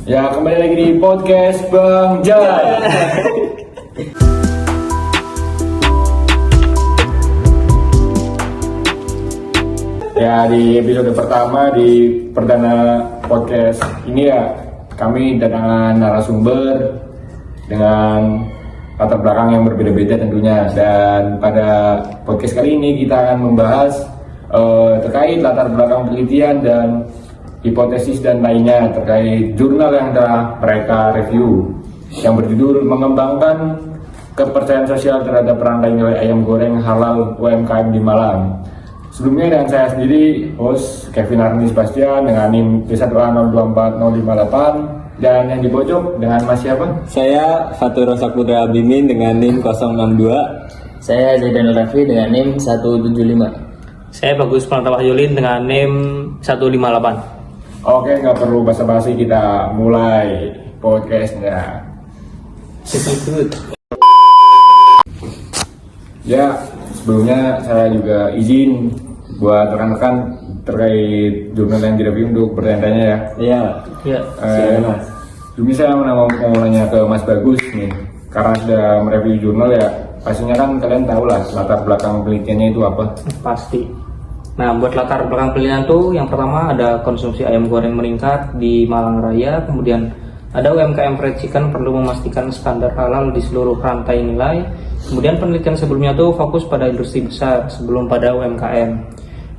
Ya, kembali lagi di podcast Bang Jai. Ya, di episode pertama di perdana podcast ini ya, kami kedatangan narasumber dengan latar belakang yang berbeda-beda tentunya. Dan pada podcast kali ini kita akan membahas terkait latar belakang penelitian dan hipotesis dan lainnya terkait jurnal yang telah mereka review yang berjudul Mengembangkan Kepercayaan Sosial Terhadap Rantai Nilai Ayam Goreng Halal UMKM di Malang. Sebelumnya dengan saya sendiri, host Kevin Arni Sebastian dengan NIM D1A024058, dan yang di pojok dengan Mas siapa? Saya Fatur Saputra Abimin dengan NIM 062. Saya Zaidan Raffi dengan NIM 175. Saya Bagus Pranatawa Yulin dengan NIM 158. Oke, nggak perlu basa-basi, kita mulai podcastnya. Ya, sebelumnya saya juga izin buat rekan-rekan terkait jurnal yang direview untuk bertanya-tanya ya. Iya. Ya. Mas. Sebelumnya saya mau nanya ke Mas Bagus nih, karena sudah mereview jurnal ya, pastinya kan kalian tahu lah latar belakang penelitiannya itu apa. Pasti. Nah, buat latar belakang penelitian tuh yang pertama ada konsumsi ayam goreng meningkat di Malang Raya, kemudian ada UMKM fried chicken perlu memastikan standar halal di seluruh rantai nilai. Kemudian penelitian sebelumnya tuh fokus pada industri besar sebelum pada UMKM.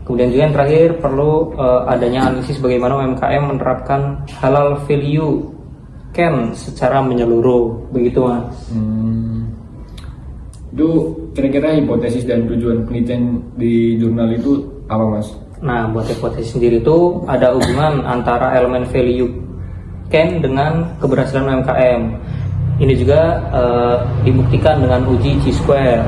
Kemudian juga yang terakhir perlu adanya analisis bagaimana UMKM menerapkan halal value chain secara menyeluruh, begitu Mas. Itu kira-kira hipotesis dan tujuan penelitian di jurnal itu apa, Mas? Nah, buat hipotesis sendiri itu ada hubungan antara elemen value chain dengan keberhasilan UMKM. Ini juga dibuktikan dengan uji G-square.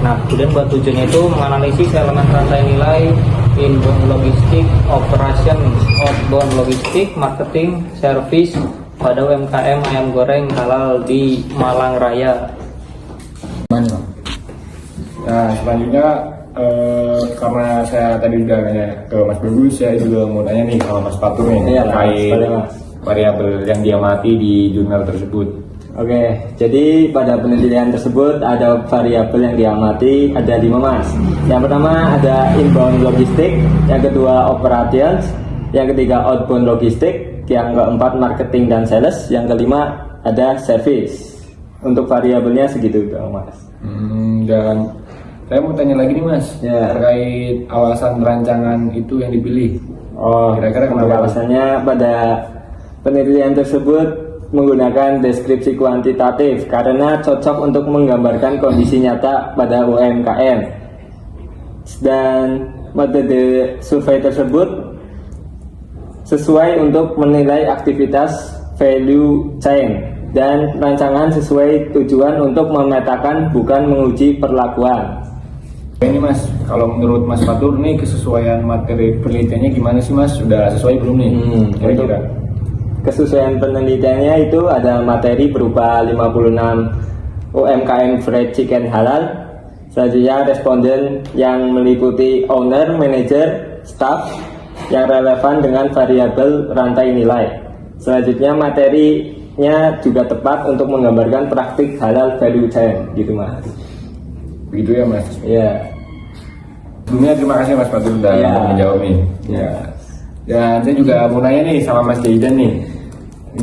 Nah, kemudian buat tujuannya itu menganalisis elemen rantai nilai inbound logistik, operation, outbound logistik, marketing, service pada UMKM ayam goreng halal di Malang Raya. Mana? Nah, selanjutnya karena saya tadi udah nanya ke Mas Bagus, saya juga mau nanya nih sama Mas Fatur nih terkait variabel yang diamati di jurnal tersebut. Oke, jadi pada penelitian tersebut ada variabel yang diamati, ada 5 Mas. Yang pertama ada inbound logistik, yang kedua operations, yang ketiga outbound logistik, yang keempat marketing dan sales, yang kelima ada service. Untuk variabelnya segitu dong Mas. Dan saya mau tanya lagi nih Mas, terkait alasan rancangan itu yang dipilih. Kira-kira untuk kenapa? alasannya pada penelitian tersebut menggunakan deskripsi kuantitatif karena cocok untuk menggambarkan kondisi nyata pada UMKM. Dan metode survei tersebut sesuai untuk menilai aktivitas value chain, dan rancangan sesuai tujuan untuk memetakan bukan menguji perlakuan. Ini Mas, kalau menurut Mas Fatur nih kesesuaian materi penelitiannya gimana sih Mas? Sudah sesuai belum nih? Kira-kira? Kesesuaian penelitiannya itu ada materi berupa 56 UMKM fried chicken halal. Selanjutnya responden yang meliputi owner, manager, staff yang relevan dengan variabel rantai nilai. Selanjutnya materinya juga tepat untuk menggambarkan praktik halal value chain, gitu Mas. Begitu ya Mas? Iya. Sebelumnya terima kasih Mas Fatur udah menjawab nih. Dan saya juga mau nanya nih sama Mas Zaidan nih,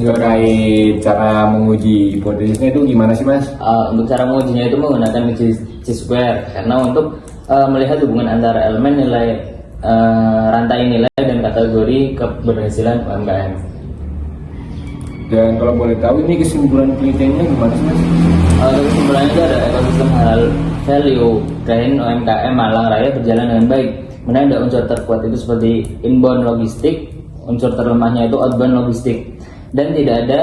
terkait cara menguji hipotesisnya itu gimana sih Mas? Untuk cara mengujinya itu menggunakan G-square karena untuk melihat hubungan antara elemen nilai rantai nilai dan kategori keberhasilan UMKM. Dan kalau boleh tahu ini kesimpulan penelitiannya gimana sih Mas? Kesimpulannya itu ada ekosistem halal value chain UMKM Malang Raya berjalan dengan baik. Kemudian ada unsur terkuat itu seperti inbound logistik, unsur terlemahnya itu outbound logistik, dan tidak ada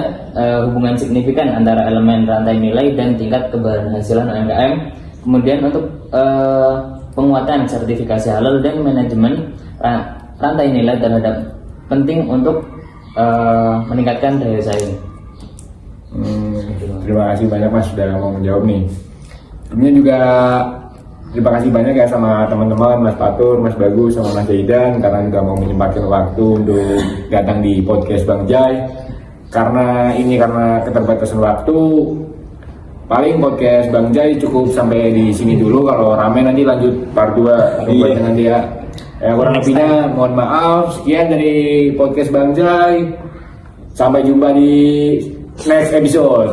hubungan signifikan antara elemen rantai nilai dan tingkat keberhasilan UMKM. Kemudian untuk penguatan sertifikasi halal dan manajemen rantai nilai terhadap penting untuk meningkatkan daya saing. Terima kasih banyak Mas sudah mau menjawab nih. Sebelumnya juga terima kasih banyak ya sama teman-teman Mas Fatur, Mas Bagus, sama Mas Zaidan karena juga mau menyempatkan waktu untuk datang di podcast Bang Jai. karena keterbatasan waktu, paling podcast Bang Jai cukup sampai di sini dulu. Kalau rame nanti lanjut part 2 buat dengan dia. Ya, kurang lebihnya mohon maaf. Sekian dari podcast Bang Jai. Sampai jumpa di next episode.